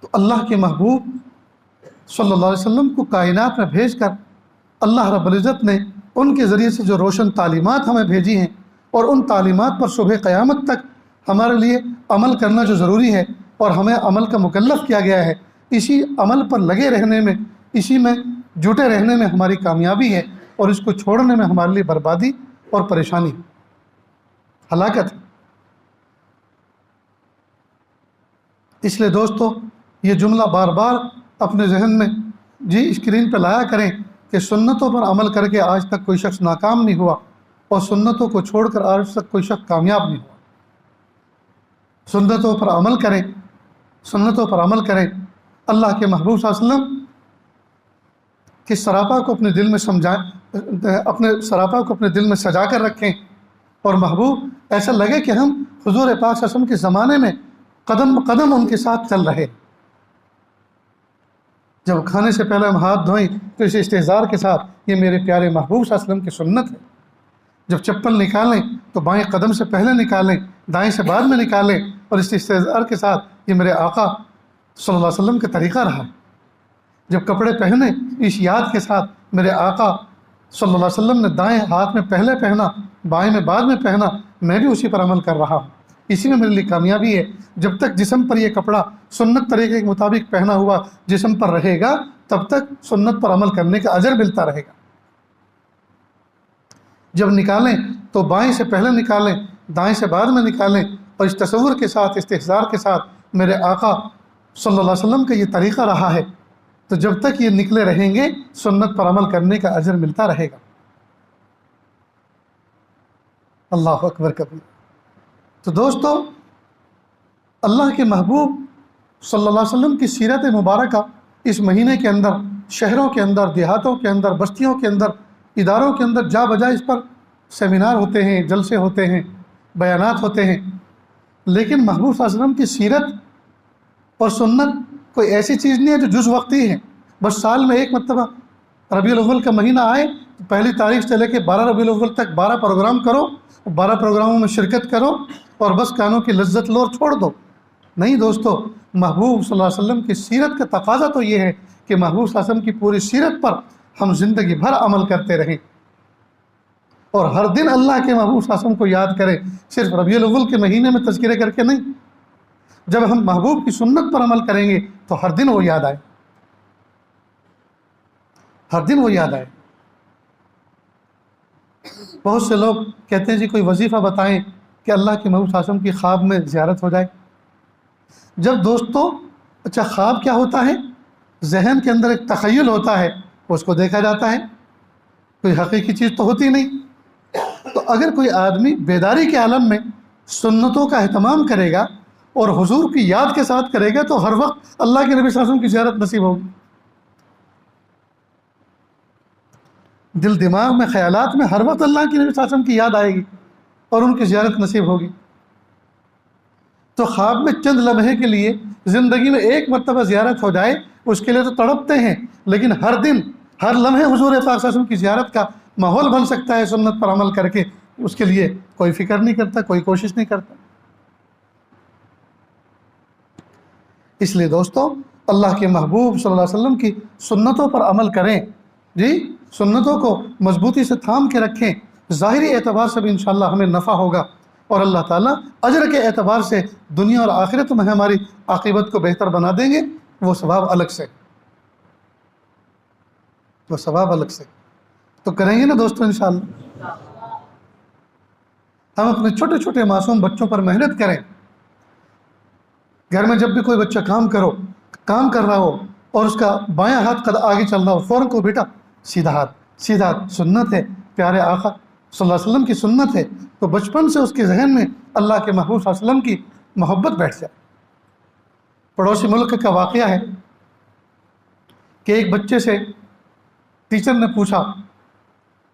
تو اللہ کے محبوب صلی اللہ علیہ وسلم کو کائنات میں بھیج کر اللہ رب العزت نے ان کے ذریعے سے جو روشن تعلیمات ہمیں بھیجی ہیں، اور ان تعلیمات پر صبح قیامت تک ہمارے لیے عمل کرنا جو ضروری ہے اور ہمیں عمل کا مکلف کیا گیا ہے، اسی عمل پر لگے رہنے میں، اسی میں جٹے رہنے میں ہماری کامیابی ہے، اور اس کو چھوڑنے میں ہمارے لیے بربادی اور پریشانی، ہلاکت ہے۔ اس لیے دوستو یہ جملہ بار بار اپنے ذہن میں اسکرین پہ لایا کریں کہ سنتوں پر عمل کر کے آج تک کوئی شخص ناکام نہیں ہوا، اور سنتوں کو چھوڑ کر آج تک کوئی شخص کامیاب نہیں ہوا۔ سنتوں پر عمل کریں، سنتوں پر عمل کریں۔ اللہ کے محبوب صلی اللہ علیہ وسلم کے سراپا کو اپنے دل میں اپنے سراپا کو اپنے دل میں سجا کر رکھیں، اور محبوب ایسا لگے کہ ہم حضور پاک صلی اللہ علیہ وسلم کے زمانے میں قدم قدم ان کے ساتھ چل رہے۔ جب کھانے سے پہلے ہم ہاتھ دھوئیں تو اس استحضار کے ساتھ یہ میرے پیارے محبوب صلی اللہ علیہ وسلم کی سنت ہے۔ جب چپل نکالیں تو بائیں قدم سے پہلے نکالیں، دائیں سے بعد میں نکالیں، اور اس استحضار کے ساتھ یہ میرے آقا صلی اللہ علیہ وسلم کا طریقہ رہا۔ جب کپڑے پہنے اس یاد کے ساتھ میرے آقا صلی اللہ علیہ وسلم نے دائیں ہاتھ میں پہلے پہنا، بائیں میں بعد میں پہنا، میں بھی اسی پر عمل کر رہا ہوں، اسی میں میرے لیے کامیابی ہے۔ جب تک جسم پر یہ کپڑا سنت طریقے کے مطابق پہنا ہوا جسم پر رہے گا، تب تک سنت پر عمل کرنے کا اجر ملتا رہے گا۔ جب نکالیں تو بائیں سے پہلے نکالیں، دائیں سے بعد میں نکالیں، اور اس تصور کے ساتھ، استحضار کے ساتھ میرے آقا صلی اللہ علیہ وسلم کا یہ طریقہ رہا ہے، تو جب تک یہ نکلے رہیں گے سنت پر عمل کرنے کا اجر ملتا رہے گا۔ اللہ اکبر کبیر۔ تو دوستو اللہ کے محبوب صلی اللہ علیہ وسلم کی سیرت مبارکہ اس مہینے کے اندر شہروں کے اندر، دیہاتوں کے اندر، بستیوں کے اندر، اداروں کے اندر جا بجا اس پر سیمینار ہوتے ہیں، جلسے ہوتے ہیں، بیانات ہوتے ہیں، لیکن محبوب صلی اللہ علیہ وسلم کی سیرت اور سنت کوئی ایسی چیز نہیں ہے جو جز وقتی ہے۔ بس سال میں ایک مرتبہ ربیع الاول کا مہینہ آئے، پہلی تاریخ سے لے کے 12 ربیع الاول تک 12 پروگرام کرو، 12 پروگراموں میں شرکت کرو، اور بس کانوں کی لذت لو اور چھوڑ دو۔ نہیں دوستو، محبوب صلی اللہ علیہ وسلم کی سیرت کا تقاضا تو یہ ہے کہ محبوب صلی اللہ علیہ وسلم کی پوری سیرت پر ہم زندگی بھر عمل کرتے رہیں، اور ہر دن اللہ کے محبوب صلی اللہ علیہ وسلم کو یاد کریں، صرف ربیع الاول کے مہینے میں تذکرے کر کے نہیں۔ جب ہم محبوب کی سنت پر عمل کریں گے تو ہر دن وہ یاد آئے، ہر دن وہ یاد آئے۔ بہت سے لوگ کہتے ہیں جی کوئی وظیفہ بتائیں کہ اللہ کے محبوب صلی اللہ علیہ وسلم کی خواب میں زیارت ہو جائے۔ جب دوستو اچھا خواب کیا ہوتا ہے؟ ذہن کے اندر ایک تخیل ہوتا ہے، اس کو دیکھا جاتا ہے، کوئی حقیقی چیز تو ہوتی نہیں۔ تو اگر کوئی آدمی بیداری کے عالم میں سنتوں کا اہتمام کرے گا اور حضور کی یاد کے ساتھ کرے گا تو ہر وقت اللہ کے نبی صلی اللہ علیہ وسلم کی زیارت نصیب ہوگی۔ دل دماغ میں، خیالات میں ہر وقت اللہ کے نبی صلی اللہ علیہ وسلم کی یاد آئے گی اور ان کی زیارت نصیب ہوگی۔ تو خواب میں چند لمحے کے لیے زندگی میں ایک مرتبہ زیارت ہو جائے اس کے لیے تو تڑپتے ہیں، لیکن ہر دن، ہر لمحے حضور پاک صلی اللہ علیہ وسلم کی زیارت کا ماحول بن سکتا ہے سنت پر عمل کر کے، اس کے لیے کوئی فکر نہیں کرتا، کوئی کوشش نہیں کرتا۔ اس لیے دوستو اللہ کے محبوب صلی اللہ علیہ وسلم کی سنتوں پر عمل کریں، جی سنتوں کو مضبوطی سے تھام کے رکھیں، ظاہری اعتبار سے بھی انشاءاللہ ہمیں نفع ہوگا، اور اللہ تعالیٰ اجر کے اعتبار سے دنیا اور آخرت میں ہماری عاقبت کو بہتر بنا دیں گے، وہ ثواب الگ سے، وہ ثواب الگ سے۔ تو کریں گے نا دوستو انشاءاللہ؟ ہم اپنے چھوٹے چھوٹے معصوم بچوں پر محنت کریں۔ گھر میں جب بھی کوئی بچہ کام کر رہا ہو اور اس کا بایاں ہاتھ آگے چل رہا ہو، فوراً کو بیٹا سیدھا ہاتھ، سیدھا ہاتھ، سنت ہے، پیارے آقا صلی اللہ علیہ وسلم کی سنت ہے، تو بچپن سے اس کے ذہن میں اللہ کے محبوب صلی اللہ علیہ وسلم کی محبت بیٹھ جائے۔ پڑوسی ملک کا واقعہ ہے کہ ایک بچے سے ٹیچر نے پوچھا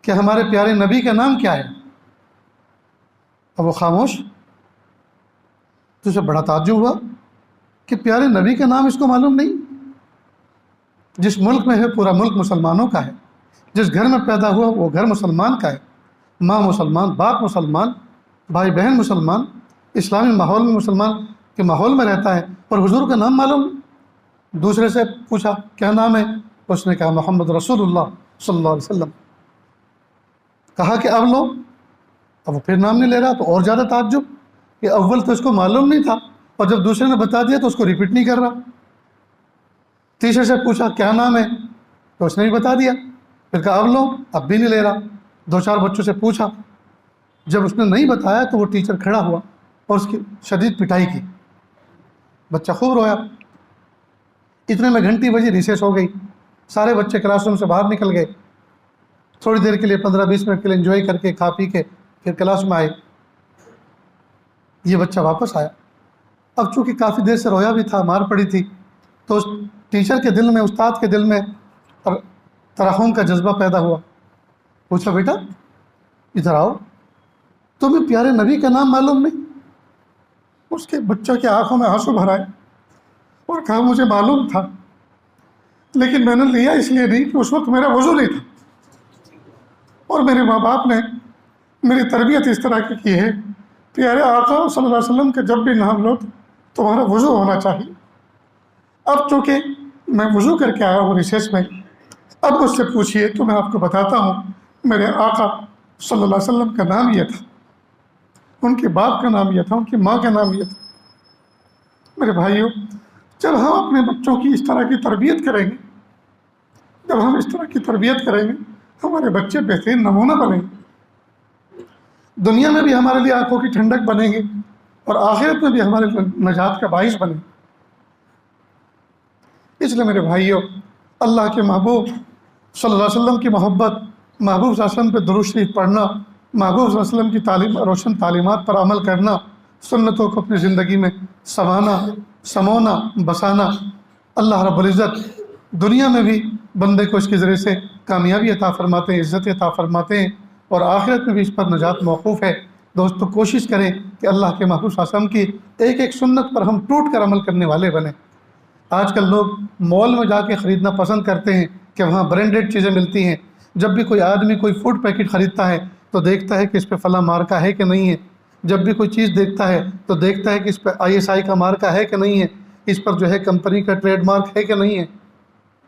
کہ ہمارے پیارے نبی کا نام کیا ہے؟ اب وہ خاموش، تو اسے بڑا تعجب ہوا کہ پیارے نبی کا نام اس کو معلوم نہیں۔ جس ملک میں ہے پورا ملک مسلمانوں کا ہے، جس گھر میں پیدا ہوا وہ گھر مسلمان کا ہے، ماں مسلمان، باپ مسلمان، بھائی بہن مسلمان، اسلامی ماحول میں مسلمان کے ماحول میں رہتا ہے، اور حضور کا نام معلوم نہیں۔ دوسرے سے پوچھا کیا نام ہے؟ اس نے کہا محمد رسول اللہ صلی اللہ علیہ وسلم۔ کہا کہ اب لو، اب وہ پھر نام نہیں لے رہا، تو اور زیادہ تعجب کہ اول تو اس کو معلوم نہیں تھا، اور جب دوسرے نے بتا دیا تو اس کو ریپیٹ نہیں کر رہا۔ تیسرے سے پوچھا کیا نام ہے؟ تو اس نے بھی بتا دیا۔ پھر کہا اب لو، اب بھی نہیں لے رہا۔ 2-4 بچوں سے پوچھا، جب اس نے نہیں بتایا تو وہ ٹیچر کھڑا ہوا اور اس کی شدید پٹائی کی۔ بچہ خوب رویا۔ اتنے میں گھنٹی بجی، ریسیس ہو گئی، سارے بچے کلاس روم سے باہر نکل گئے۔ تھوڑی دیر کے لیے 15-20 منٹ کے لیے انجوائے کر کے کھا پی کے پھر کلاس میں آئے۔ یہ بچہ واپس آیا۔ اب چونکہ کافی دیر سے رویا بھی تھا، مار پڑی تھی، تو اس ٹیچر کے دل میں، استاد کے دل میں ترحم کا جذبہ پیدا ہوا۔ پوچھا بیٹا ادھر آؤ، تمہیں پیارے نبی کا نام معلوم نہیں؟ اس کے بچہ کے آنکھوں میں آنسو بھر آئے اور کہا مجھے معلوم تھا، لیکن میں نے لیا اس لیے نہیں کہ اس وقت میرا وضو نہیں تھا، اور میرے ماں باپ نے میری تربیت اس طرح کی ہے، پیارے آقا صلی اللہ علیہ وسلم کا جب بھی نام لو تو تمہارا وضو ہونا چاہیے۔ اب چونکہ میں وضو کر کے آیا ہوں ریسیس میں، اب مجھ سے پوچھیے تو میں آپ کو بتاتا ہوں میرے آقا صلی اللہ علیہ وسلم کا نام یہ تھا، ان کے باپ کا نام یہ تھا، ان کی ماں کا نام یہ تھا۔ میرے بھائیوں، جب ہم اپنے بچوں کی اس طرح کی تربیت کریں گے، جب ہم اس طرح کی تربیت کریں گے، ہمارے بچے بہترین نمونہ بنیں گے، دنیا میں بھی ہمارے لیے آنکھوں کی ٹھنڈک بنیں گے اور آخرت میں بھی ہمارے نجات کا باعث بنیں گے۔ اس لیے میرے بھائیوں، اللہ کے محبوب صلی اللہ علیہ وسلم کی محبت، محبوب صلی اللہ علیہ وسلم پہ درود شریف پڑھنا، محبوب صلی اللہ علیہ وسلم کی روشن تعلیمات پر عمل کرنا، سنتوں کو اپنی زندگی میں سمونا بسانا، اللہ رب العزت دنیا میں بھی بندے کو اس کے ذریعے سے کامیابی عطا فرماتے ہیں، عزت عطا فرماتے ہیں، اور آخرت میں بھی اس پر نجات موقوف ہے۔ دوستو کوشش کریں کہ اللہ کے محبوب صلی اللہ علیہ وسلم کی ایک ایک سنت پر ہم ٹوٹ کر عمل کرنے والے بنیں۔ آج کل لوگ مال میں جا کے خریدنا پسند کرتے ہیں کہ وہاں برانڈڈ چیزیں ملتی ہیں۔ جب بھی کوئی آدمی کوئی فوڈ پیکٹ خریدتا ہے تو دیکھتا ہے کہ اس پہ فلاں مارکا ہے کہ نہیں ہے، جب بھی کوئی چیز دیکھتا ہے تو دیکھتا ہے کہ اس پہ ISI کا مارکا ہے کہ نہیں ہے، اس پر جو ہے کمپنی کا ٹریڈ مارک ہے کہ نہیں ہے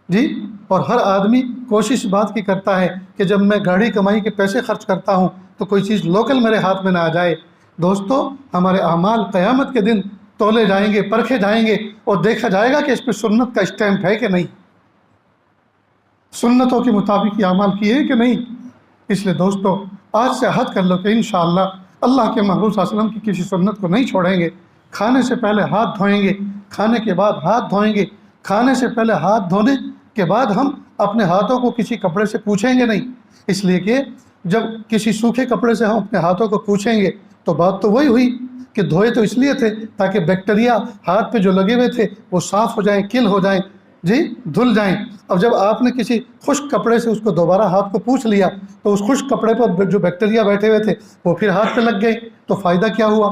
جی۔ اور ہر آدمی کوشش بات کی کرتا ہے کہ جب میں گاڑی کمائی کے پیسے خرچ کرتا ہوں تو کوئی چیز لوکل میرے ہاتھ میں نہ آ جائے۔ دوستو ہمارے اعمال قیامت کے دن تولے جائیں گے، پرکھے جائیں گے، اور دیکھا جائے گا کہ اس پہ سنت کا اسٹیمپ ہے کہ نہیں، سنتوں کے مطابق یہ اعمال کیے ہیں کہ نہیں۔ اس لیے دوستو آج سے عہد کر لو کہ انشاءاللہ اللہ کے محبوب صلی اللہ علیہ وسلم کی کسی سنت کو نہیں چھوڑیں گے۔ کھانے سے پہلے ہاتھ دھوئیں گے، کھانے کے بعد ہاتھ دھوئیں گے، کھانے سے پہلے ہاتھ دھونے کے بعد ہم اپنے ہاتھوں کو کسی کپڑے سے پوچھیں گے نہیں، اس لیے کہ جب کسی سوکھے کپڑے سے ہم اپنے ہاتھوں کو پوچھیں گے تو بات تو وہی ہوئی کہ دھوئے تو اس لیے تھے تاکہ بیکٹیریا ہاتھ پہ جو لگے ہوئے تھے وہ صاف ہو جائیں، کل ہو جائیں جی، دھل جائیں۔ اب جب آپ نے کسی خشک کپڑے سے اس کو دوبارہ ہاتھ کو پوچھ لیا تو اس خشک کپڑے پر جو بیکٹیریا بیٹھے ہوئے تھے وہ پھر ہاتھ پہ لگ گئے، تو فائدہ کیا ہوا؟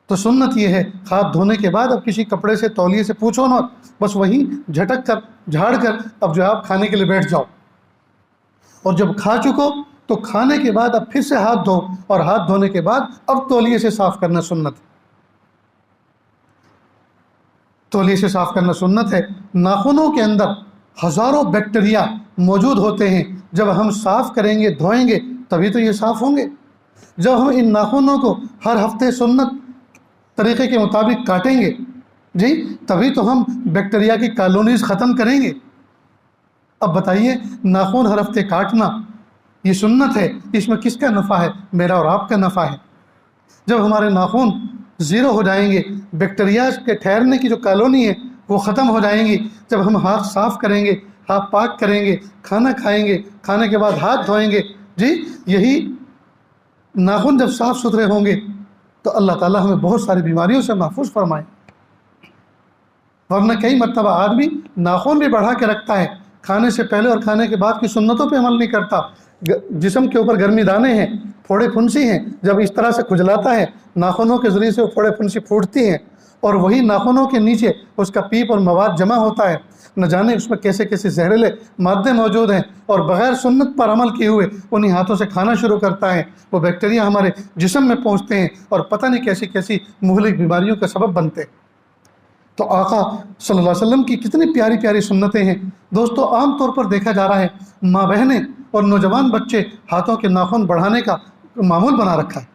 تو سنت یہ ہے ہاتھ دھونے کے بعد اب کسی کپڑے سے تولیے سے پوچھو نا، بس وہیں جھٹک کر جھاڑ کر اب جو آپ کھانے کے لیے بیٹھ جاؤ، اور جب کھا چکو تو کھانے کے بعد اب پھر سے ہاتھ دھو، اور ہاتھ دھونے کے بعد اب تولیے سے صاف کرنا سنت، تولیے سے صاف کرنا سنت ہے۔ ناخنوں کے اندر ہزاروں بیکٹیریا موجود ہوتے ہیں، جب ہم صاف کریں گے، دھوئیں گے، تبھی تو یہ صاف ہوں گے۔ جب ہم ان ناخنوں کو ہر ہفتے سنت طریقے کے مطابق کاٹیں گے جی، تبھی تو ہم بیکٹیریا کی کالونیز ختم کریں گے۔ اب بتائیے، ناخن ہر ہفتے کاٹنا یہ سنت ہے، اس میں کس کا نفع ہے؟ میرا اور آپ کا نفع ہے۔ جب ہمارے ناخن زیرو ہو جائیں گے، بیکٹیریا کے ٹھہرنے کی جو کالونی ہے وہ ختم ہو جائیں گی۔ جب ہم ہاتھ صاف کریں گے، ہاتھ پاک کریں گے، کھانا کھائیں گے، کھانے کے بعد ہاتھ دھوئیں گے جی، یہی ناخن جب صاف ستھرے ہوں گے تو اللہ تعالیٰ ہمیں بہت ساری بیماریوں سے محفوظ فرمائیں۔ ورنہ کئی مرتبہ آدمی ناخن بھی بڑھا کے رکھتا ہے، کھانے سے پہلے اور کھانے کے بعد کی سنتوں پہ عمل نہیں کرتا، جسم کے اوپر گرمی دانے ہیں، پھوڑے پھنسی ہیں، جب اس طرح سے کھجلاتا ہے ناخنوں کے ذریعے سے وہ پھوڑے پھنسی پھوٹتی ہیں، اور وہی ناخنوں کے نیچے اس کا پیپ اور مواد جمع ہوتا ہے، نہ جانے اس میں کیسے کیسے زہریلے مادے موجود ہیں، اور بغیر سنت پر عمل کیے ہوئے انہی ہاتھوں سے کھانا شروع کرتا ہے، وہ بیکٹیریا ہمارے جسم میں پہنچتے ہیں اور پتہ نہیں کیسی کیسی مہلک بیماریوں کا سبب بنتے ہیں۔ تو آقا صلی اللہ علیہ وسلم کی کتنی پیاری پیاری سنتیں ہیں دوستو۔ عام طور پر دیکھا جا رہا ہے ماں بہنیں اور نوجوان بچے ہاتھوں کے ناخن بڑھانے کا معمول بنا رکھا ہے،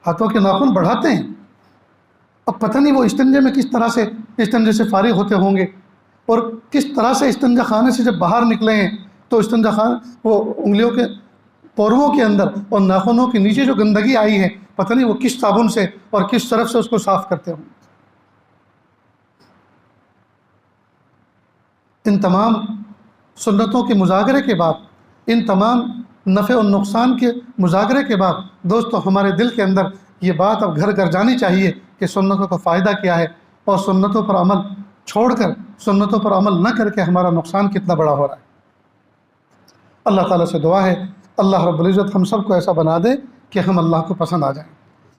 ہاتھوں کے ناخن بڑھاتے ہیں۔ اب پتہ نہیں وہ استنجے میں کس طرح سے استنجے سے فارغ ہوتے ہوں گے، اور کس طرح سے استنجا خانے سے جب باہر نکلے ہیں تو استنجا خانہ وہ انگلیوں کے پوروں کے اندر اور ناخنوں کے نیچے جو گندگی آئی ہے، پتہ نہیں وہ کس صابن سے اور کس طرف سے اس کو صاف کرتے ہوں۔ ان تمام سنتوں کے مذاکرے کے بعد، ان تمام نفع و نقصان کے مذاکرے کے بعد دوستو، ہمارے دل کے اندر یہ بات اب گھر گھر جانی چاہیے کہ سنتوں کا فائدہ کیا ہے، اور سنتوں پر عمل چھوڑ کر، سنتوں پر عمل نہ کر کے ہمارا نقصان کتنا بڑا ہو رہا ہے۔ اللہ تعالیٰ سے دعا ہے اللہ رب العزت ہم سب کو ایسا بنا دے کہ ہم اللہ کو پسند آ جائیں۔